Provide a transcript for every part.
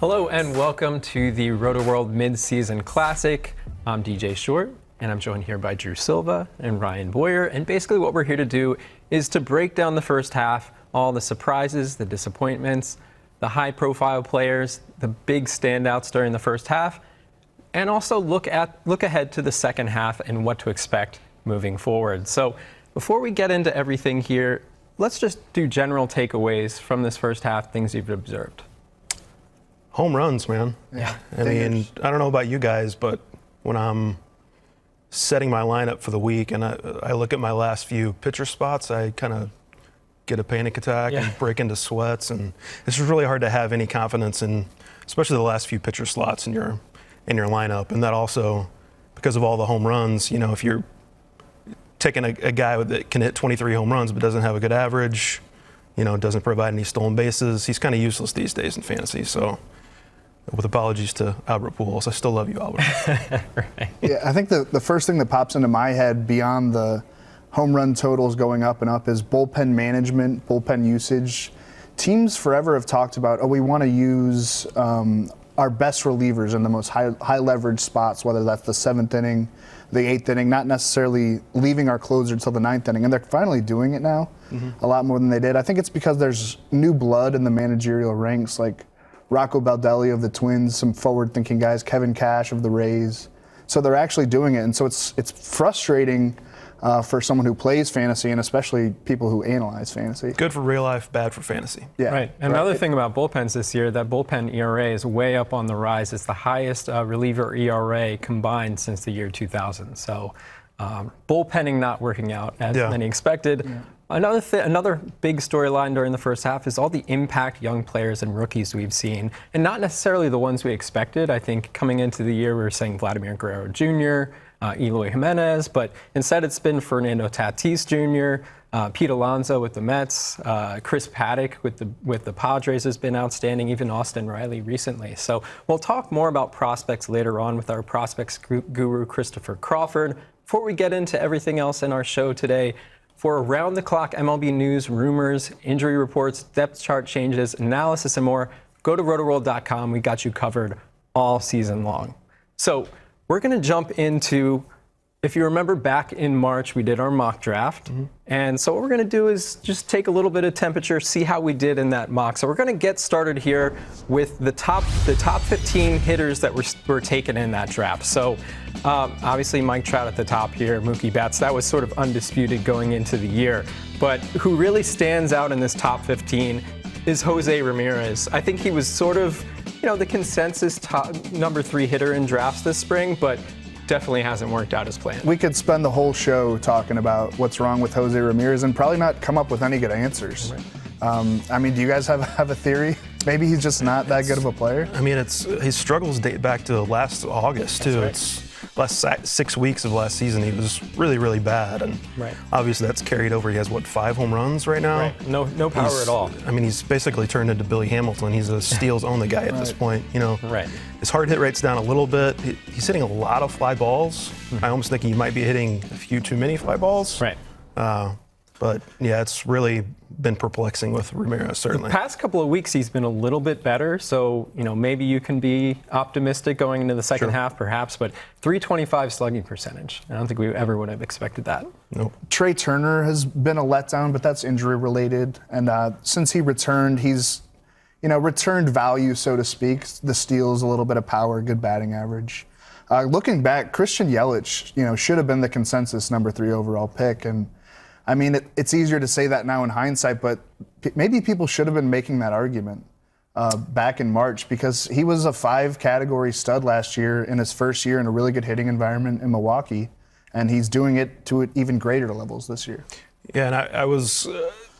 Hello and welcome to the Rotoworld Mid-Season Classic. I'm DJ Short and I'm joined here by Drew Silva and Ryan Boyer. And basically what we're here to do is to break down the first half, all the surprises, the disappointments, the high-profile players, the big standouts during the first half, and also look ahead to the second half and what to expect moving forward. So before we get into everything here, let's just do general takeaways from this first half, things you've observed. Home runs, man. Yeah. I mean, I don't know about you guys, but when I'm setting my lineup for the week and I look at my last few pitcher spots, I kind of get a panic attack and break into sweats. And it's just really hard to have any confidence in, especially the last few pitcher slots in your lineup. And that also, because of all the home runs, you know, if you're taking a guy that can hit 23 home runs but doesn't have a good average, you know, doesn't provide any stolen bases, he's kind of useless these days in fantasy. So, with apologies to Albert Pujols, I still love you, Albert. Right. Yeah, I think the first thing that pops into my head beyond the home run totals going up and up is bullpen management, bullpen usage. Teams forever have talked about, we want to use our best relievers in the most high leverage spots, whether that's the 7th inning, the 8th inning, not necessarily leaving our closer until the 9th inning. And they're finally doing it now, a lot more than they did. I think it's because there's new blood in the managerial ranks, like Rocco Baldelli of the Twins, some forward-thinking guys, Kevin Cash of the Rays. So they're actually doing it, and so it's frustrating for someone who plays fantasy, and especially people who analyze fantasy. Good for real life, bad for fantasy. Yeah. Right. And another thing about bullpens this year, that bullpen ERA is way up on the rise. It's the highest reliever ERA combined since the year 2000. So bullpenning not working out as many expected. Yeah. Another big storyline during the first half is all the impact young players and rookies we've seen, and not necessarily the ones we expected. I think coming into the year we were saying Vladimir Guerrero Jr., Eloy Jimenez, but instead it's been Fernando Tatis Jr., Pete Alonso with the Mets, Chris Paddock with the Padres has been outstanding, even Austin Riley recently. So we'll talk more about prospects later on with our prospects guru Christopher Crawford. Before we get into everything else in our show today, for around-the-clock MLB news, rumors, injury reports, depth chart changes, analysis, and more, go to rotoworld.com. We got you covered all season long. So we're going to jump into, if you remember back in March, we did our mock draft. And so what we're going to do is just take a little bit of temperature, see how we did in that mock. So we're going to get started here with the top 15 hitters that were taken in that draft. So obviously Mike Trout at the top here, Mookie Betts, that was sort of undisputed going into the year. But who really stands out in this top 15 is Jose Ramirez. I think he was sort of, the consensus number 3 hitter in drafts this spring, but definitely hasn't worked out as planned. We could spend the whole show talking about what's wrong with Jose Ramirez and probably not come up with any good answers. Right. I mean, do you guys have a theory? Maybe he's just not that good of a player? I mean, his struggles date back to last August, too. It's last 6 weeks of last season, he was really, really bad. And obviously that's carried over. He has, 5 home runs right now? Right. No power at all. I mean, he's basically turned into Billy Hamilton. He's a steals only guy at this point. His hard hit rate's down a little bit. He's hitting a lot of fly balls. I almost think he might be hitting a few too many fly balls. Right. But yeah, it's really been perplexing with Ramirez, certainly. The past couple of weeks, he's been a little bit better. So, maybe you can be optimistic going into the second half, perhaps. But 325 slugging percentage. I don't think we ever would have expected that. Nope. Trey Turner has been a letdown, but that's injury related. And since he returned, he's, returned value, so to speak. The steals, a little bit of power, good batting average. Looking back, Christian Yelich, should have been the consensus number 3 overall pick. And I mean, it's easier to say that now in hindsight, but maybe people should have been making that argument back in March because he was a 5-category stud last year in his first year in a really good hitting environment in Milwaukee, and he's doing it to even greater levels this year. Yeah, and I was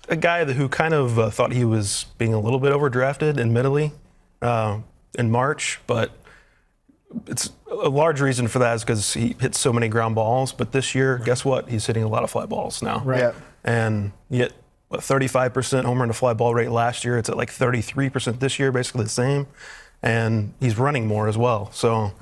a guy who kind of thought he was being a little bit overdrafted, admittedly, in March, but it's a large reason for that is because he hits so many ground balls. But this year, guess what? He's hitting a lot of fly balls now. Right. Yeah. And yet, 35% home run to fly ball rate last year. It's at 33% this year, basically the same. And he's running more as well. So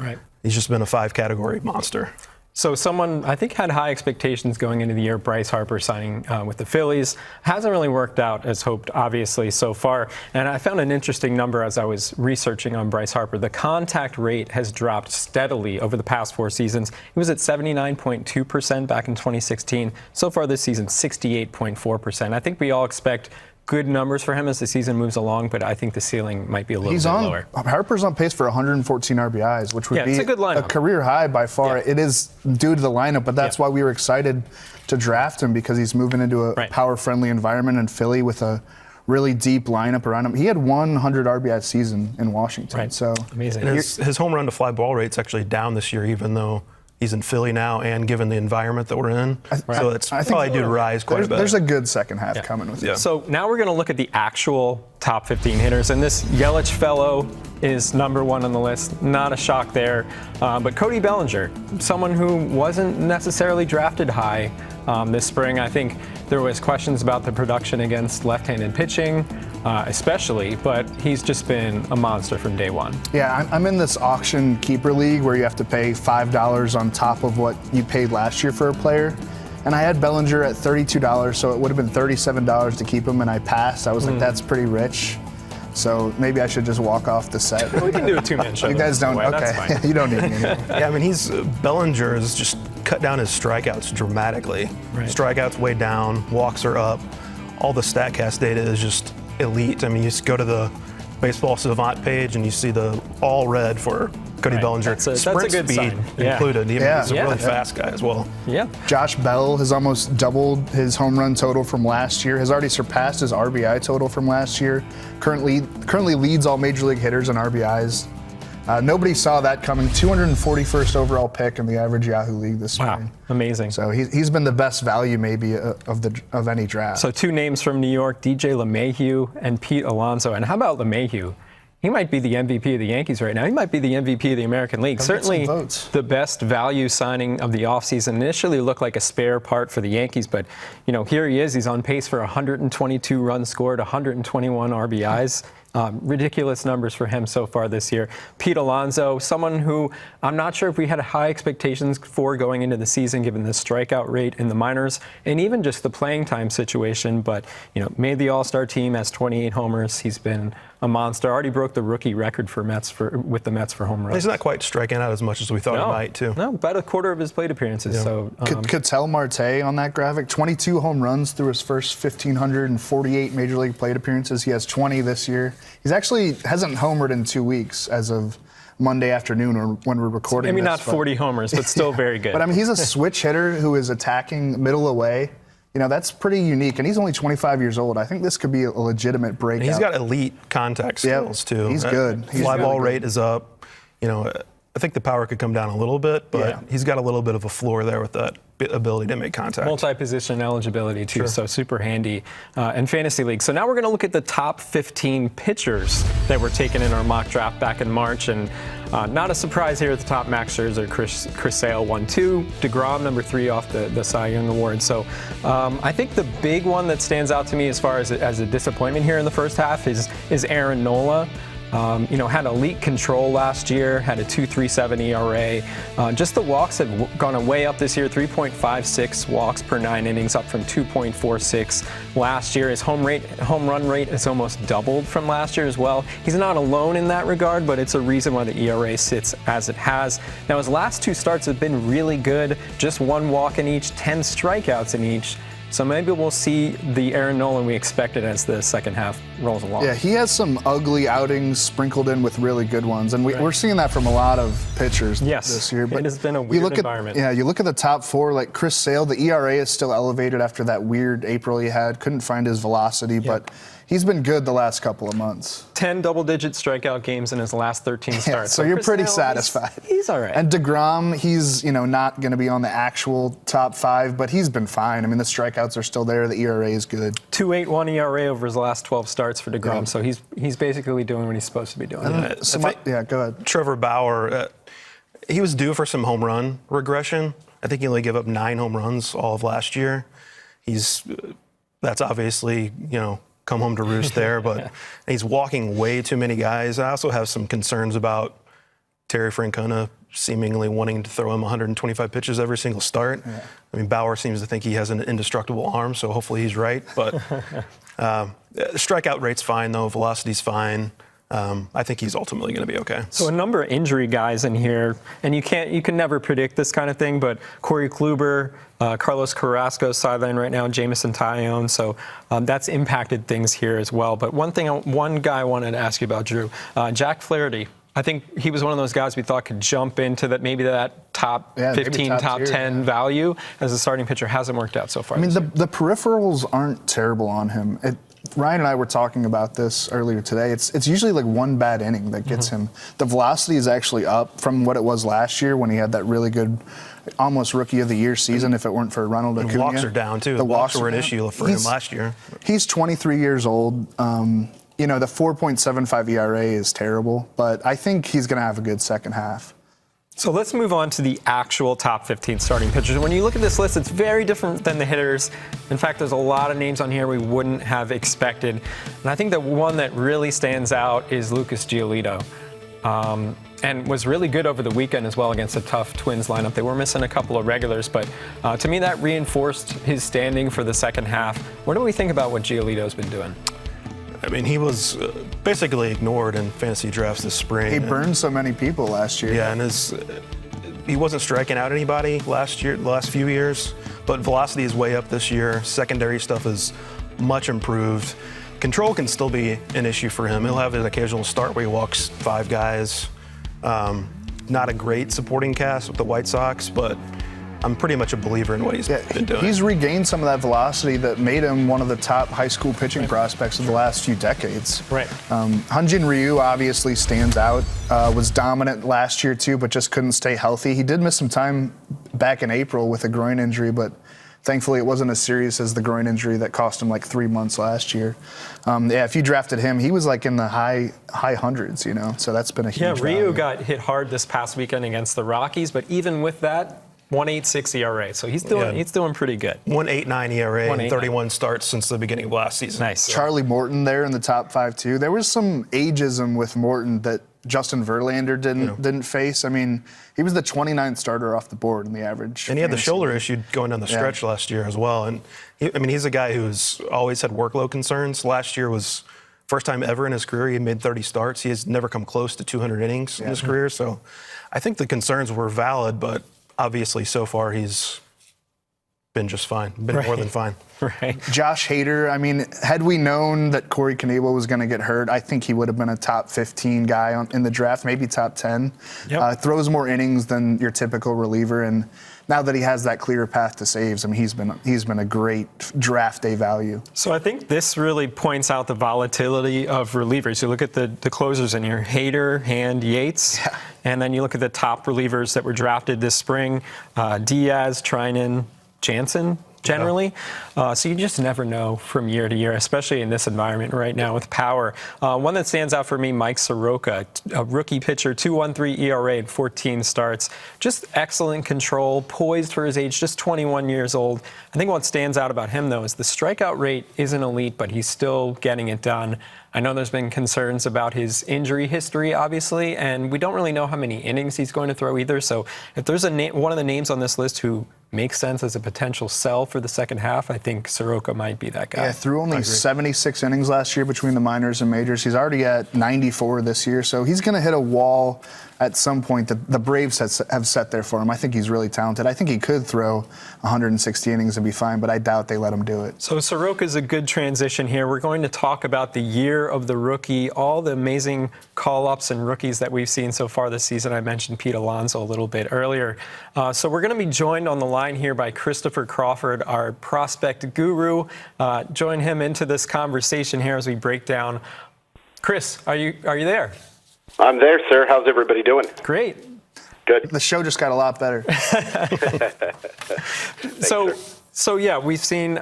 he's just been a 5-category monster. So someone I think had high expectations going into the year, Bryce Harper signing with the Phillies. Hasn't really worked out as hoped, obviously, so far. And I found an interesting number as I was researching on Bryce Harper. The contact rate has dropped steadily over the past 4 seasons. It was at 79.2% back in 2016. So far this season, 68.4%. I think we all expect good numbers for him as the season moves along, but I think the ceiling might be a little bit lower. Harper's on pace for 114 RBIs, which would be it's a good lineup. A career high by far. Yeah. It is due to the lineup, but that's why we were excited to draft him, because he's moving into a power-friendly environment in Philly with a really deep lineup around him. He had 100 RBI season in Washington. So amazing. And his home run to fly ball rate's actually down this year, even though he's in Philly now, and given the environment that we're in. So it's probably due to rise quite a bit. There's a good second half coming with it. So now we're going to look at the actual top 15 hitters, and this Yelich fellow is number 1 on the list. Not a shock there. But Cody Bellinger, someone who wasn't necessarily drafted high this spring. I think there was questions about the production against left-handed pitching, especially, but he's just been a monster from day one. Yeah, I'm in this auction keeper league where you have to pay $5 on top of what you paid last year for a player. And I had Bellinger at $32, so it would have been $37 to keep him, and I passed. I was like, that's pretty rich. So maybe I should just walk off the set. We can do a 2-man show. You guys don't? Okay. That's fine. You don't need me anymore. Yeah, I mean, Bellinger has just cut down his strikeouts dramatically. Strikeouts way down, walks are up. All the StatCast data is just elite. I mean, you just go to the Baseball Savant page and you see the all red for Cody Bellinger. That's a Sprint good speed sign. included. He's a Yeah. really fast guy as well. Yeah. Josh Bell has almost doubled his home run total from last year, has already surpassed his RBI total from last year. Currently leads all major league hitters in RBIs. Nobody saw that coming. 241st overall pick in the average Yahoo League this spring. Wow, amazing. So he's been the best value maybe of any draft. So 2 names from New York, DJ LeMahieu and Pete Alonso. And how about LeMahieu? He might be the MVP of the Yankees right now. He might be the MVP of the American League. Certainly the best value signing of the offseason. Initially looked like a spare part for the Yankees, but here he is. He's on pace for 122 runs scored, 121 RBIs. Ridiculous numbers for him so far this year. Pete Alonso, someone who I'm not sure if we had high expectations for going into the season, given the strikeout rate in the minors and even just the playing time situation. But made the All-Star team, has 28 homers. He's been a monster. Already broke the rookie record with the Mets for home runs. He's not quite striking out as much as we thought he might, too. No, about a quarter of his plate appearances. So Ketel Marte on that graphic, 22 home runs through his first 1,548 major league plate appearances. He has 20 this year. He's actually hasn't homered in 2 weeks as of Monday afternoon or when we're recording maybe this. Not 40 homers, but still very good. But I mean, he's a switch hitter who is attacking middle away. That's pretty unique, and he's only 25 years old. I think this could be a legitimate breakout. And he's got elite contact skills, too. He's good. Fly ball rate is up. I think the power could come down a little bit, but he's got a little bit of a floor there with that ability to make contact. Multi-position eligibility, too, so super handy in fantasy leagues. So now we're going to look at the top 15 pitchers that were taken in our mock draft back in March. And not a surprise here at the top, Max Scherzer, Chris Sale, 1-2. DeGrom, number 3 off the Cy Young Award. So I think the big one that stands out to me as far as a disappointment here in the first half is Aaron Nola. Had elite control last year, had a 2.37 ERA. Just the walks have gone way up this year, 3.56 walks per 9 innings, up from 2.46 last year. His home run rate has almost doubled from last year as well. He's not alone in that regard, but it's a reason why the ERA sits as it has. Now, his last 2 starts have been really good, just 1 walk in each, 10 strikeouts in each. So maybe we'll see the Aaron Nolan we expected as the second half rolls along. Yeah, he has some ugly outings sprinkled in with really good ones, and we're seeing that from a lot of pitchers this year. But it has been a weird environment. You look at the top 4, like Chris Sale, the ERA is still elevated after that weird April he had. Couldn't find his velocity, but he's been good the last couple of months. 10 double-digit strikeout games in his last 13 starts. So you're pretty satisfied. He's all right. And DeGrom, he's not going to be on the actual top 5, but he's been fine. I mean, the strikeouts are still there. The ERA is good. 2.81 ERA over his last 12 starts for DeGrom. So he's basically doing what he's supposed to be doing. Go ahead. Trevor Bauer, he was due for some home run regression. I think he only gave up 9 home runs all of last year. That's obviously, come home to roost there, but he's walking way too many guys. I also have some concerns about Terry Francona seemingly wanting to throw him 125 pitches every single start. Yeah. I mean, Bauer seems to think he has an indestructible arm, so hopefully he's right. But strikeout rate's fine, though. Velocity's fine. I think he's ultimately going to be okay. So a number of injury guys in here, and you can never predict this kind of thing, but Corey Kluber, Carlos Carrasco sideline right now, Jamison Tyone, so that's impacted things here as well. But one guy I wanted to ask you about, Drew, Jack Flaherty. I think he was one of those guys we thought could jump into that top 15, top 10 value as a starting pitcher. Hasn't worked out so far. I mean, the peripherals aren't terrible on him. Ryan and I were talking about this earlier today. It's usually like one bad inning that gets him. The velocity is actually up from what it was last year when he had that really good, almost rookie of the year season. If it weren't for Ronald Acuna, walks are down too. The walks were an issue for him last year. He's 23 years old. You know, the 4.75 ERA is terrible, but I think he's going to have a good second half. So let's move on to the actual top 15 starting pitchers. When you look at this list, it's very different than the hitters. In fact, there's a lot of names on here we wouldn't have expected. And I think the one that really stands out is Lucas Giolito. And was really good over the weekend as well against a tough Twins lineup. They were missing a couple of regulars, but to me that reinforced his standing for the second half. What do we think about what Giolito's been doing? I mean, he was basically ignored in fantasy drafts this spring. He burned so many people last year. Yeah, and he wasn't striking out anybody the last few years, but velocity is way up this year. Secondary stuff is much improved. Control can still be an issue for him. He'll have an occasional start where he walks 5 guys. Not a great supporting cast with the White Sox, but I'm pretty much a believer in what he's been doing. He's regained some of that velocity that made him one of the top high school pitching prospects of the last few decades. Right. Hyun-Jin Ryu obviously stands out. Was dominant last year too, but just couldn't stay healthy. He did miss some time back in April with a groin injury, but thankfully it wasn't as serious as the groin injury that cost him like 3 months last year. If you drafted him, he was like in the high hundreds, you know. So that's been a huge Ryu value. got hit hard this past weekend against the Rockies, but even with that, 1.86 ERA, so he's doing pretty good. 1.89 ERA, 31 starts since the beginning of last season. Nice. Charlie Morton there in the top 5 too. There was some ageism with Morton that Justin Verlander didn't face. I mean, he was the 29th starter off the board in the average. And he had the shoulder issue going down the stretch last year as well. And he's a guy who's always had workload concerns. Last year was first time ever in his career he made 30 starts. He has never come close to 200 innings in his career. So I think the concerns were valid, but obviously, so far, he's been just fine. Been more than fine. Right. Josh Hader, I mean, had we known that Corey Knebel was going to get hurt, I think he would have been a top 15 guy in the draft, maybe top 10. Yep. Throws more innings than your typical reliever, and now that he has that clear path to saves, I mean, he's been a great draft day value. So I think this really points out the volatility of relievers. You look at the closers in here, Hader, Hand, Yates, and then you look at the top relievers that were drafted this spring, Diaz, Trinan, Jansen, generally. So you just never know from year to year, especially in this environment right now with power. One that stands out for me, Mike Soroka, a rookie pitcher, 2.13 ERA and 14 starts. Just excellent control, poised for his age, just 21 years old. I think what stands out about him, though, is the strikeout rate isn't elite, but he's still getting it done. I know there's been concerns about his injury history, obviously, and we don't really know how many innings he's going to throw either. So if there's one of the names on this list who makes sense as a potential sell for the second half, I think Soroka might be that guy. Yeah, threw only 76 innings last year between the minors and majors. He's already at 94 this year, so he's going to hit a wall at some point that the Braves have set there for him. I think he's really talented. I think he could throw 160 innings and be fine, but I doubt they let him do it. So Soroka's a good transition here. We're going to talk about the year of the rookie, all the amazing call-ups and rookies that we've seen so far this season. I mentioned Pete Alonso a little bit earlier. So we're going to be joined on the line here by Christopher Crawford, our prospect guru. Join him into this conversation here as we break down. Chris, are you there? I'm there, sir. How's everybody doing? Great. Good. The show just got a lot better. So yeah, we've seen,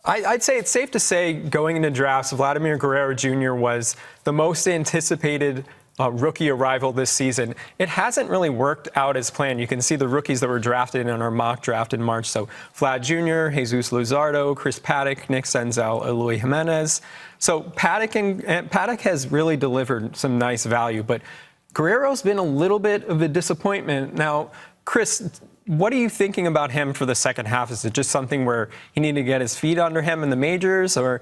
I'd say it's safe to say going into drafts, Vladimir Guerrero Jr. was the most anticipated rookie arrival this season. It hasn't really worked out as planned. You can see the rookies that were drafted in our mock draft in March. So Vlad Jr., Jesus Luzardo, Chris Paddock, Nick Senzel, Eloy Jimenez. So Paddock has really delivered some nice value, but Guerrero's been a little bit of a disappointment. Now, Chris, what are you thinking about him for the second half? Is it just something where he needed to get his feet under him in the majors, or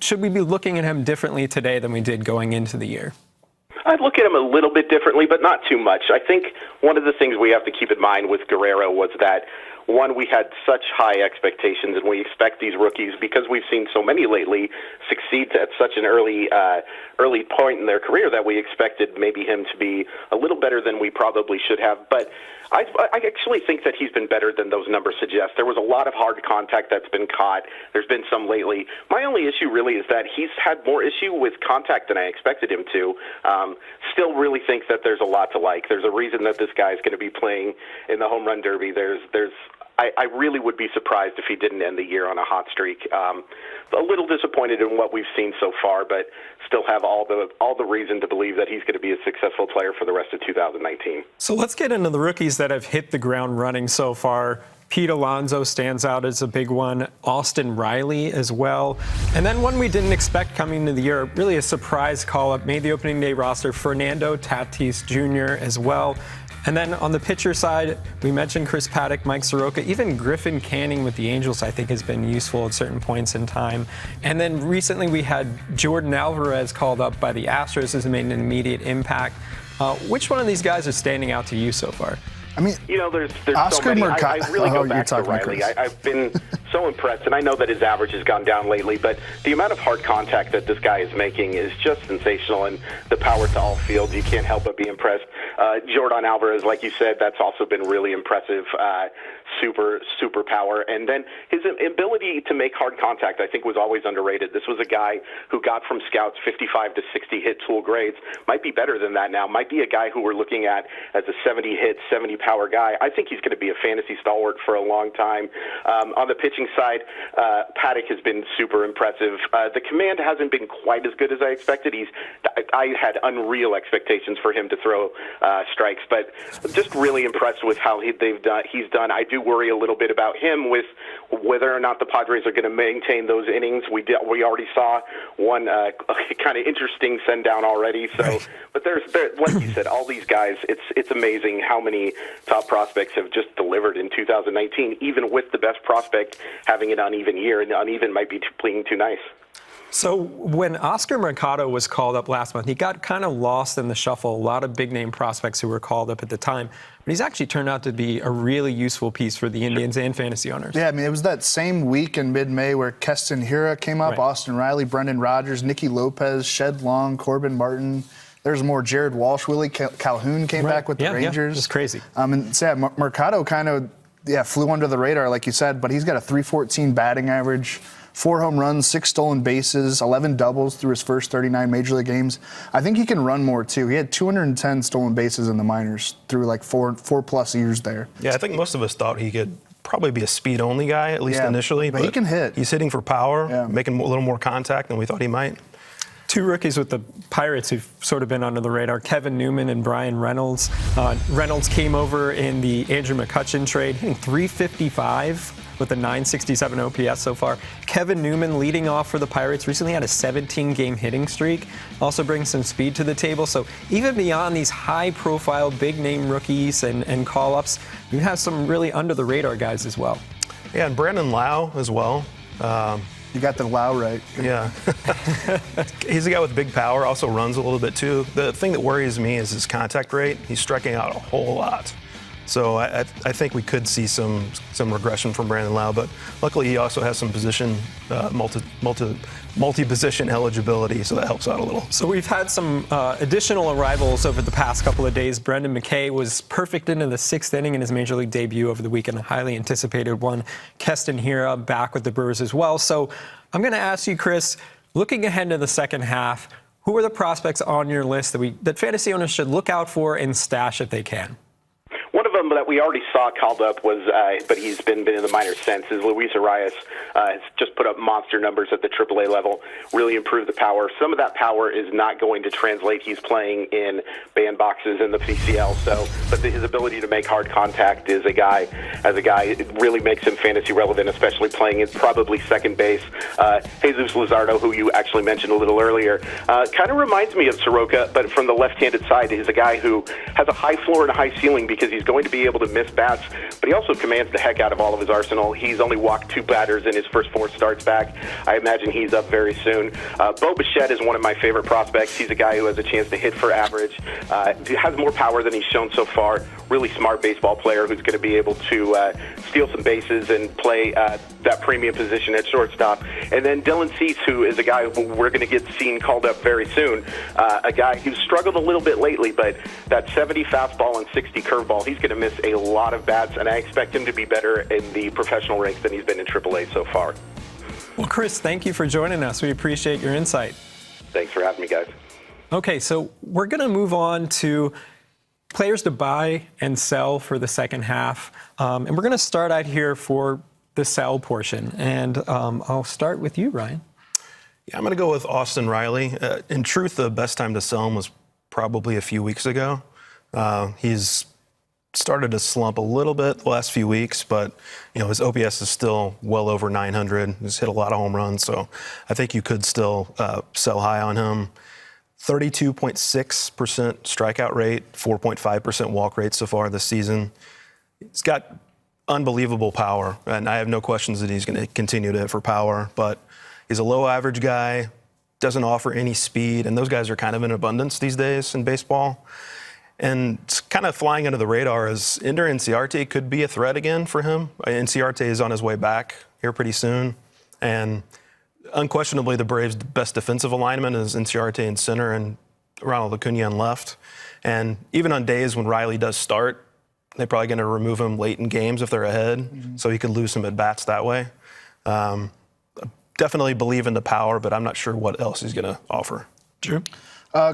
should we be looking at him differently today than we did going into the year? I'd look at him a little bit differently, but not too much. I think one of the things we have to keep in mind with Guerrero was that, one, we had such high expectations, and we expect these rookies, because we've seen so many lately succeed at such an early point in their career, that we expected maybe him to be a little better than we probably should have. But I actually think that he's been better than those numbers suggest. There was a lot of hard contact that's been caught. There's been some lately. My only issue really is that he's had more issue with contact than I expected him to. Still really think that there's a lot to like. There's a reason that this guy is going to be playing in the home run derby. I really would be surprised if he didn't end the year on a hot streak. A little disappointed in what we've seen so far, but still have all the reason to believe that he's going to be a successful player for the rest of 2019. So let's get into the rookies that have hit the ground running so far. Pete Alonso stands out as a big one. Austin Riley as well. And then one we didn't expect coming into the year, really a surprise call-up, made the opening day roster, Fernando Tatis Jr. as well. And then on the pitcher side, we mentioned Chris Paddock, Mike Soroka, even Griffin Canning with the Angels, I think, has been useful at certain points in time. And then recently we had Jordan Alvarez called up by the Astros, has made an immediate impact. Which one of these guys is standing out to you so far? I mean, there's Oscar so many. Mercado. I really go back to talking Riley. I've been so impressed, and I know that his average has gone down lately, but the amount of hard contact that this guy is making is just sensational, and the power to all fields, you can't help but be impressed. Jordan Alvarez, like you said, that's also been really impressive. Super power. And then his ability to make hard contact, I think, was always underrated. This was a guy who got from scouts 55 to 60 hit tool grades. Might be better than that now. Might be a guy who we're looking at as a 70 hit, 70 power guy. I think he's going to be a fantasy stalwart for a long time. On the pitching side, Paddock has been super impressive. The command hasn't been quite as good as I expected. I had unreal expectations for him to throw strikes, but just really impressed with how he's done. I do worry a little bit about him with whether or not the Padres are going to maintain those innings. We already saw one kind of interesting send down already. So, right. But there's like you said, all these guys. It's amazing how many top prospects have just delivered in 2019, even with the best prospect having an uneven year, and uneven might be being too nice. So when Oscar Mercado was called up last month, he got kind of lost in the shuffle. A lot of big-name prospects who were called up at the time. But he's actually turned out to be a really useful piece for the Indians and fantasy owners. Yeah, I mean, it was that same week in mid-May where Keston Hiura came up, right. Austin Riley, Brendan Rodgers, Nicky Lopez, Shed Long, Corbin Martin. There's more. Jared Walsh, Willie Calhoun came back with the Rangers. Yeah, it's crazy. And so Mercado kind of flew under the radar, like you said, but he's got a .314 batting average, 4 home runs, 6 stolen bases, 11 doubles through his first 39 Major League games. I think he can run more, too. He had 210 stolen bases in the minors through like four plus years there. Yeah, I think most of us thought he could probably be a speed-only guy, at least initially. But he can hit. He's hitting for power, making a little more contact than we thought he might. 2 rookies with the Pirates who've sort of been under the radar, Kevin Newman and Brian Reynolds. Reynolds came over in the Andrew McCutchen trade, hitting .355 with a .967 OPS so far. Kevin Newman leading off for the Pirates, recently had a 17-game hitting streak, also brings some speed to the table. So even beyond these high-profile, big-name rookies and call-ups, we have some really under-the-radar guys as well. Yeah, and Brandon Lau as well. You got the Lau right. Yeah. He's a guy with big power, also runs a little bit too. The thing that worries me is his contact rate. He's striking out a whole lot. So I think we could see some regression from Brandon Lau, but luckily he also has some position, multi-position eligibility, so that helps out a little. So we've had some additional arrivals over the past couple of days. Brendan McKay was perfect into the 6th inning in his Major League debut over the weekend, a highly anticipated one. Keston Hiura back with the Brewers as well. So I'm going to ask you, Chris, looking ahead to the second half, who are the prospects on your list that fantasy owners should look out for and stash if they can? One of them them that we already saw called up was, but he's been in the minors since, is Luis Arias. Has just put up monster numbers at the AAA level, really improved the power. Some of that power is not going to translate. He's playing in bandboxes in the PCL, but his ability to make hard contact as a guy, it really makes him fantasy relevant, especially playing in probably second base. Jesus Luzardo, who you actually mentioned a little earlier, kind of reminds me of Soroka, but from the left-handed side. He's a guy who has a high floor and a high ceiling because he's going to be able to miss bats, but he also commands the heck out of all of his arsenal. He's only walked 2 batters in his first 4 starts back. I imagine he's up very soon. Bo Bichette is one of my favorite prospects. He's a guy who has a chance to hit for average. Has more power than he's shown so far. Really smart baseball player who's going to be able to steal some bases and play that premium position at shortstop. And then Dylan Cease, who is a guy who we're going to get seen called up very soon. A guy who's struggled a little bit lately, but that 70 fastball and 60 curveball, he's going to miss a lot of bats, and I expect him to be better in the professional ranks than he's been in AAA so far. Well, Chris, thank you for joining us. We appreciate your insight. Thanks for having me, guys. Okay, so we're going to move on to players to buy and sell for the second half. And we're going to start out here for the sell portion. And I'll start with you, Ryan. Yeah, I'm going to go with Austin Riley. In truth, the best time to sell him was probably a few weeks ago. He's started to slump a little bit the last few weeks, but his OPS is still well over 900. He's hit a lot of home runs, so I think you could still sell high on him. 32.6% strikeout rate, 4.5% walk rate so far this season. He's got unbelievable power, and I have no questions that he's going to continue to hit for power, but he's a low average guy, doesn't offer any speed, and those guys are kind of in abundance these days in baseball. And it's kind of flying under the radar as Ender Inciarte could be a threat again for him. Inciarte is on his way back here pretty soon, and unquestionably, the Braves' best defensive alignment is Inciarte in center and Ronald Acuna in left. And even on days when Riley does start, they're probably going to remove him late in games if they're ahead, so he could lose some at-bats that way. Definitely believe in the power, but I'm not sure what else he's going to offer. Drew?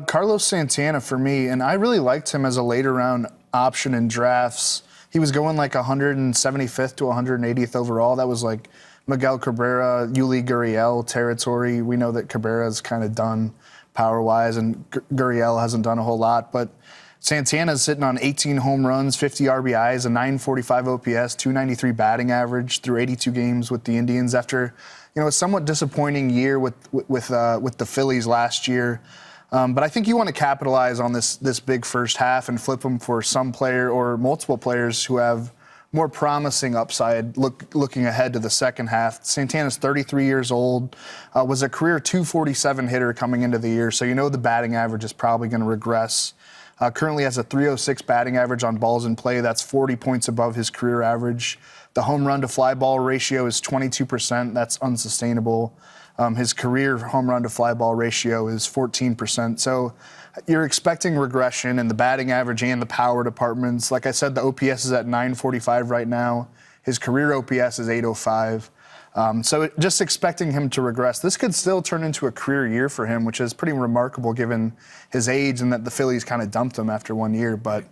Carlos Santana for me, and I really liked him as a later round option in drafts. He was going like 175th to 180th overall. That was like Miguel Cabrera, Yuli Gurriel territory. We know that Cabrera's kind of done power-wise, and Gurriel hasn't done a whole lot. But Santana's sitting on 18 home runs, 50 RBIs, a 945 OPS, 293 batting average through 82 games with the Indians after, a somewhat disappointing year with the Phillies last year. But I think you want to capitalize on this big first half and flip them for some player or multiple players who have more promising upside looking ahead to the second half. Santana's 33 years old, was a career 247 hitter coming into the year, so the batting average is probably going to regress. Currently has a 306 batting average on balls in play. That's 40 points above his career average. The home run to fly ball ratio is 22%. That's unsustainable. His career home run to fly ball ratio is 14%. So you're expecting regression in the batting average and the power departments. Like I said, the OPS is at 945 right now. His career OPS is 805. So just expecting him to regress. This could still turn into a career year for him, which is pretty remarkable given his age and that the Phillies kind of dumped him after 1 year. But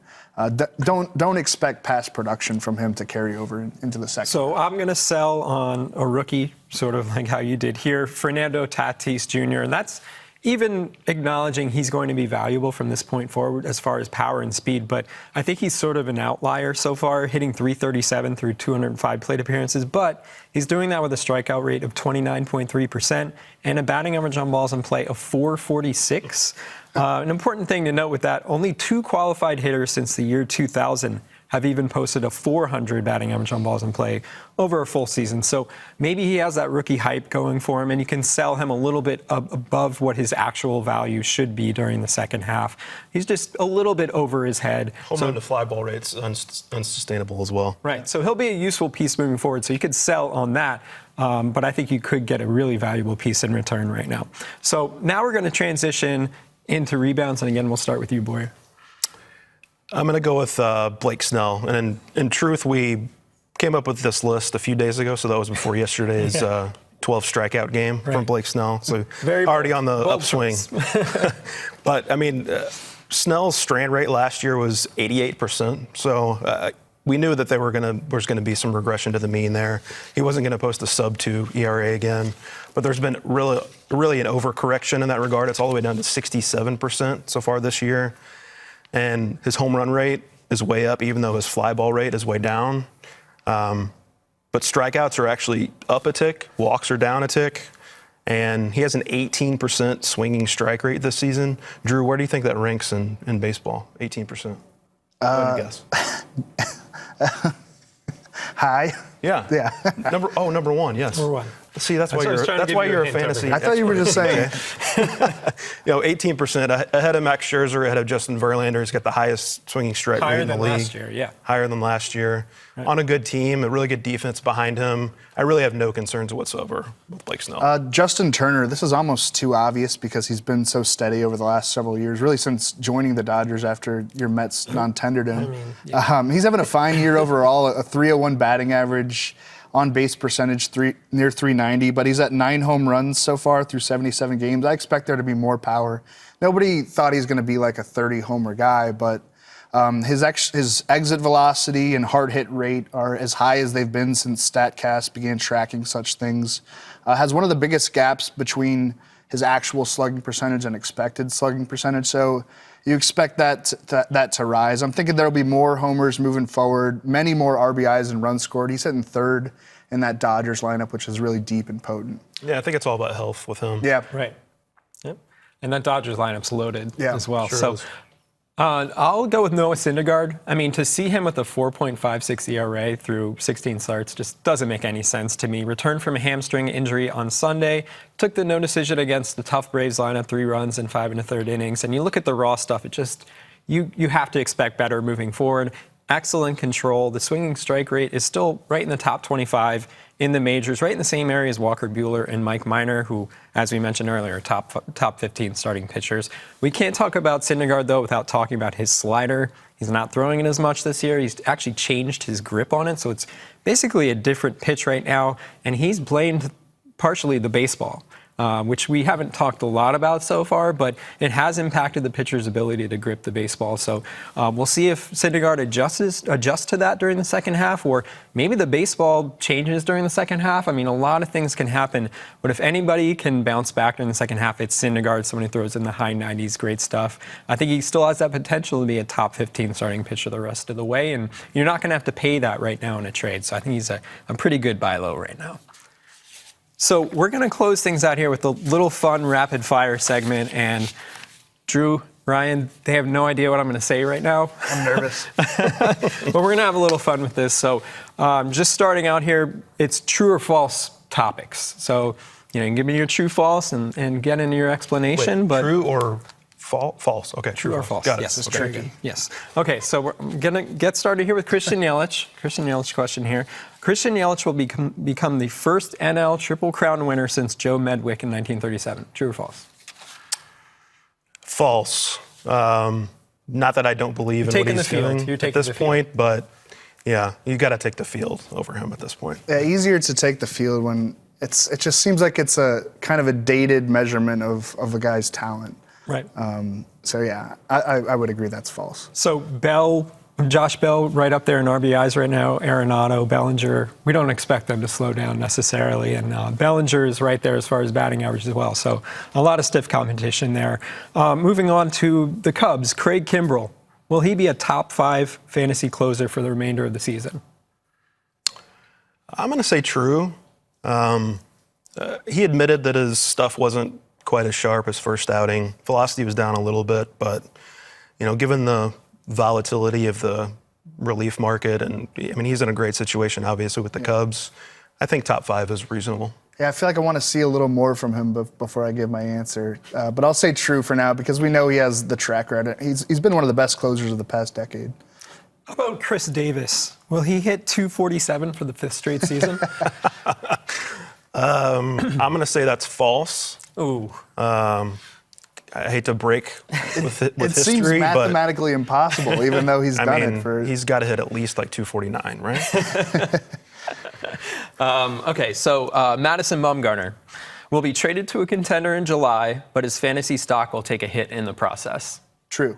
don't expect past production from him to carry over into the second. So I'm going to sell on a rookie, sort of like how you did here, Fernando Tatis Jr., and that's even acknowledging he's going to be valuable from this point forward as far as power and speed, but I think he's sort of an outlier so far, hitting 337 through 205 plate appearances, but he's doing that with a strikeout rate of 29.3% and a batting average on balls in play of 446. An important thing to note with that, only 2 qualified hitters since the year 2000 have even posted a 400 batting average on balls in play over a full season. So maybe he has that rookie hype going for him, and you can sell him a little bit above what his actual value should be during the second half. He's just a little bit over his head. Home run to fly ball rate's unsustainable as well. Right, so he'll be a useful piece moving forward, so you could sell on that. But I think you could get a really valuable piece in return right now. So now we're going to transition into rebounds, and again, we'll start with you, Boyer. I'm going to go with Blake Snell. And in truth, we came up with this list a few days ago, so that was before yesterday's 12 strikeout game from Blake Snell. So already on the upswing. But, I mean, Snell's strand rate last year was 88%. So we knew that there's going to be some regression to the mean there. He wasn't going to post a sub-2 ERA again, but there's been really an overcorrection in that regard. It's all the way down to 67% so far this year, and his home run rate is way up, even though his fly ball rate is way down. But strikeouts are actually up a tick, walks are down a tick, and he has an 18% swinging strike rate this season. Drew, where do you think that ranks in baseball? 18%. Go ahead and guess. High. Yeah. Number one. Yes. Number one. See, that's why you're a fantasy. I thought you were just saying. 18% ahead of Max Scherzer, ahead of Justin Verlander. He's got the highest swinging strike rate in the league. Higher than last year, yeah. Higher than last year. Right. On a good team, a really good defense behind him. I really have no concerns whatsoever with Blake Snell. Justin Turner, this is almost too obvious because he's been so steady over the last several years, really since joining the Dodgers after your Mets non-tendered him. He's having a fine year overall, a .301 batting average, on-base percentage near 390, but he's at 9 home runs so far through 77 games. I expect there to be more power. Nobody thought he's going to be like a 30-homer guy, but his exit velocity and hard hit rate are as high as they've been since StatCast began tracking such things. Has one of the biggest gaps between his actual slugging percentage and expected slugging percentage, so you expect that to rise. I'm thinking there'll be more homers moving forward, many more RBIs and runs scored. He's hitting third in that Dodgers lineup, which is really deep and potent. Yeah, I think it's all about health with him. Yeah. Right. Yep. And that Dodgers lineup's loaded as well. Sure So is. I'll go with Noah Syndergaard. I mean, to see him with a 4.56 ERA through 16 starts just doesn't make any sense to me. Returned from a hamstring injury on Sunday, took the no decision against the tough Braves lineup, 3 runs in 5 1/3 innings. And you look at the raw stuff, it just, you have to expect better moving forward. Excellent control. The swinging strike rate is still right in the top 25 in the majors, right in the same area as Walker Buehler and Mike Minor, who, as we mentioned earlier, are top 15 starting pitchers. We can't talk about Syndergaard, though, without talking about his slider. He's not throwing it as much this year. He's actually changed his grip on it, so it's basically a different pitch right now, and he's blamed partially the baseball. Which we haven't talked a lot about so far, but it has impacted the pitcher's ability to grip the baseball. So we'll see if Syndergaard adjusts to that during the second half, or maybe the baseball changes during the second half. I mean, a lot of things can happen, but if anybody can bounce back during the second half, it's Syndergaard. Someone who throws in the high 90s, great stuff. I think he still has that potential to be a top 15 starting pitcher the rest of the way, and you're not going to have to pay that right now in a trade. So I think he's a pretty good buy low right now. So we're going to close things out here with a little fun rapid fire segment. And Drew, Ryan, they have no idea what I'm going to say right now. I'm nervous. But we're going to have a little fun with this. So just starting out here, it's true or false topics. So, you can give me your true, false, and get into your explanation. Wait, but true or false? Okay, true or false. Got it. Yes, it's okay. tricky. Yes. Okay, so we're going to get started here with Christian Yelich. Christian Yelich question here. Christian Yelich will become the first NL Triple Crown winner since Joe Medwick in 1937. True or false? False. Not that I don't believe in what he's doing at this point, but yeah, you got to take the field over him at this point. Yeah, easier to take the field when it just seems like it's a kind of a dated measurement of a guy's talent. Right. So yeah, I would agree that's false. So Josh Bell right up there in RBIs right now, Arenado, Bellinger, we don't expect them to slow down necessarily, and Bellinger is right there as far as batting average as well, so a lot of stiff competition there. Moving on to the Cubs, Craig Kimbrell, will he be a top 5 fantasy closer for the remainder of the season? I'm going to say true. He admitted that his stuff wasn't quite as sharp as first outing. Velocity was down a little bit, but given the volatility of the relief market, and I mean, he's in a great situation, obviously, with the Cubs. I think top 5 is reasonable. Yeah, I feel like I want to see a little more from him before I give my answer. But I'll say true for now because we know he has the track record. He's been one of the best closers of the past decade. How about Chris Davis? Will he hit 247 for the 5th straight season? I'm going to say that's false. Ooh. I hate to break with history, it seems mathematically impossible, even though he's done it for. He's got to hit at least like 249, right? Okay, so Madison Bumgarner will be traded to a contender in July, but his fantasy stock will take a hit in the process. True.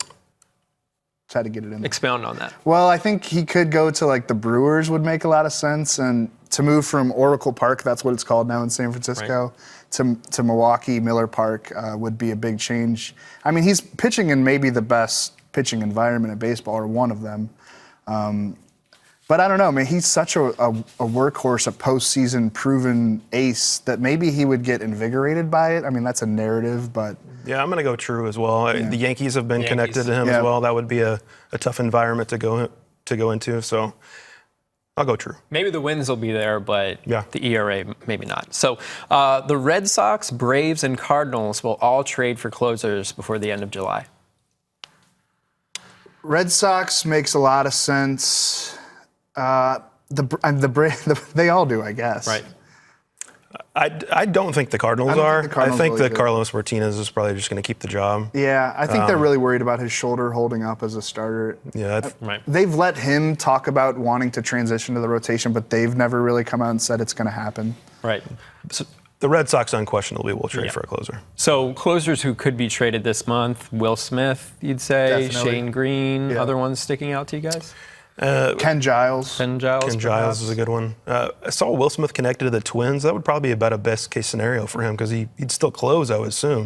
Just had to get it in there. Expound on that. Well, I think he could go to like the Brewers would make a lot of sense, and to move from Oracle Park, that's what it's called now in San Francisco, to Milwaukee Miller Park would be a big change. I mean, he's pitching in maybe the best pitching environment in baseball, or one of them. But I don't know, man. He's such a workhorse, a postseason proven ace that maybe he would get invigorated by it. I mean, that's a narrative, but Yeah, I'm going to go True as well. The Yankees have been connected to him Yeah. as well. That would be a tough environment to go into. So I'll go True. Maybe the wins will be there, but Yeah. the ERA maybe not. So the Red Sox, Braves, and Cardinals will all trade for closers before the end of July. Red Sox makes a lot of sense. They all do, I guess. Right. I don't think the Cardinals I don't are. think the Cardinals I think really that do. Carlos Martinez is probably just going to keep the job. Yeah, I think they're really worried about his shoulder holding up as a starter. Yeah, Right. They've let him talk about wanting to transition to the rotation, but they've never really come out and said it's going to happen. Right. the Red Sox unquestionably will trade for a closer. So closers who could be traded this month: Will Smith, you'd say, Definitely. Shane Green. Yeah. Other ones sticking out to you guys? Ken Giles. Ken Giles. Ken Giles perhaps? is a good one. I saw Will Smith connected to the Twins. That would probably be about a best case scenario for him because he'd still close, I would assume.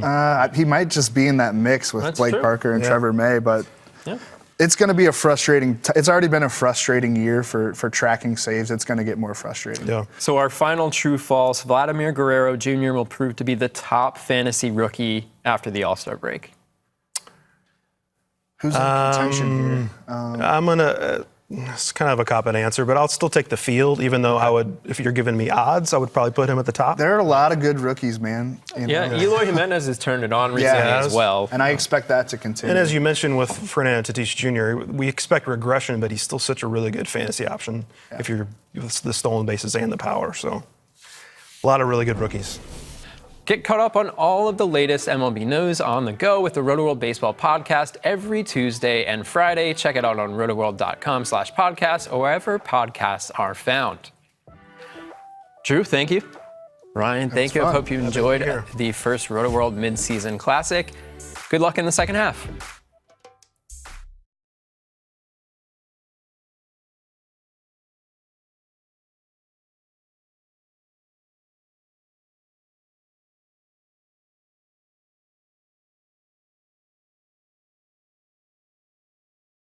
He might just be in that mix with That's Blake true. Parker and Yeah. Trevor May, but Yeah. it's going to be a frustrating. It's already been a frustrating year for tracking saves. It's going to get more frustrating. Yeah. So our final true/false: Vladimir Guerrero Jr. will prove to be the top fantasy rookie after the All-Star break. Who's in contention here? I'm gonna. It's kind of a cop-out answer, but I'll still take the field, even though I would, if you're giving me odds, I would probably put him at the top. There are a lot of good rookies, man. You Yeah, know? Eloy Jimenez has turned it on recently Yeah. as well. And I expect that to continue. And as you mentioned with Fernando Tatis Jr., we expect regression, but he's still such a really good fantasy option if you're with the stolen bases and the power. So a lot of really good rookies. Get caught up on all of the latest MLB news on the go with the Rotoworld Baseball podcast every Tuesday and Friday. Check it out on rotoworld.com/podcast or wherever podcasts are found. Drew, thank you. Ryan, thank you. I fun. hope you Happy to be enjoyed here. the first Rotoworld mid-season classic. Good luck in the second half.